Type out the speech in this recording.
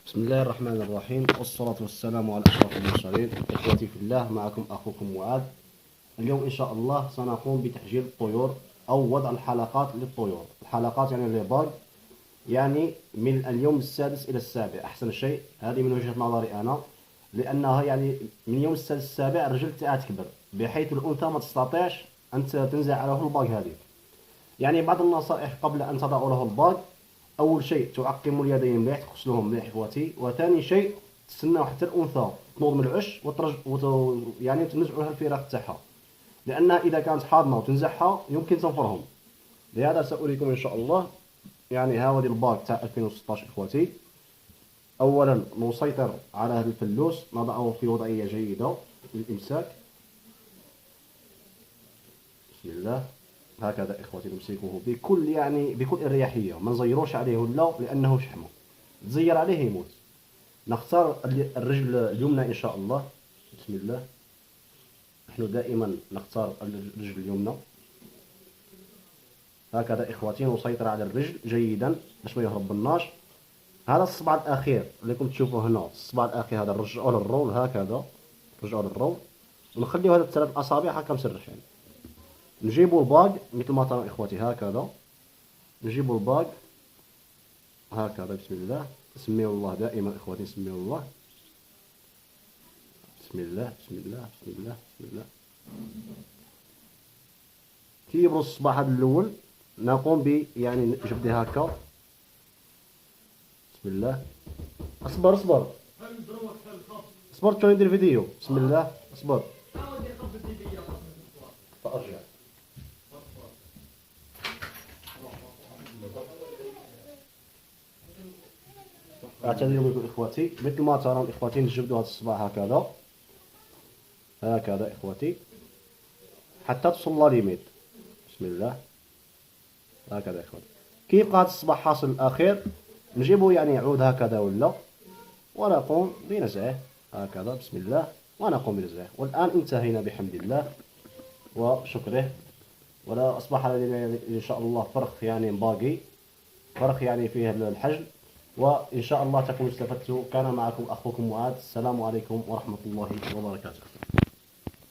بسم الله الرحمن الرحيم، والصلاة والسلام على أشرف المرسلين. إخوتي في الله، معكم أخوكم معاذ. اليوم إن شاء الله سنقوم بتحجير الطيور أو وضع الحلقات للطيور. الحلقات يعني الرباط، يعني من اليوم السادس إلى السابع أحسن شيء. هذه من وجهة نظري أنا، لأنها يعني من يوم السادس السابع الرجل تاعها تكبر، بحيث الأنثى ما تستطيعش أن تنزع عليه الباق هذه. يعني بعض النصائح قبل أن تضع له الباق: أول شيء تعقم اليدين مليح، تغسلهم مليح إخواتي. وثاني شيء تستناو حتى الأنثى تنوض من العش يعني تنزعوا لها الفراق تاعها، لأنها إذا كانت حاضنة وتنزعها يمكن تنفرهم. لهذا سأريكم إن شاء الله. يعني هذه الباق تاع 2016 إخواتي. أولا نسيطر على هذا الفلوس، نضعه في وضعية جيدة للإمساك. بسم الله. هكذا إخوتي نمسكه بكل إريحية، ما نزيروش عليه ولا، لأنه شحمة تزير عليه يموت. نختار الرجل اليمنى إن شاء الله. بسم الله. نحن دائما نختار الرجل اليمنى. هكذا إخوتي نسيطر على الرجل جيدا باش ما يهربناش. هذا الصبع الأخير اللي كنت تشوفوه هنا، الصبع الأخير هذا نرجعوه للرول، هكذا نرجعوه للرول ونخليو هذا الثلاث أصابع هكا مسرحين. نجيبوا الباق مثل ما ترون إخوتي، هكذا نجيبوا الباق هكذا. بسم الله. سميوا الله دائما إخوتي، سميوا الله. بسم الله بسم الله بسم الله بسم الله. كي يبرز الصباح هذا الأول نقوم يعني نجبدي هكا. بسم الله. اصبر اصبر اصبر، شو ندير فيديو. بسم الله اصبر. فأرجع. اعتذر منكم إخواتي. مثل ما ترون إخواتي نجبدوا هذا الصباح هكذا، هكذا إخواتي حتى توصل لليميت. بسم الله. هكذا إخواتي. كي يبقى هذا الصباح حاصل الأخير نجيبه يعني عود هكذا ولا، ونقوم بنزعه هكذا. بسم الله. ونقوم بنزعه. والآن انتهينا بحمد الله وشكره. ولا أصبح لنا إن شاء الله فرخ يعني باقي، فرخ يعني فيه الحجل. وإن شاء الله تكونوا استفدتوا. كان معكم أخوكم معاذ. السلام عليكم ورحمة الله وبركاته.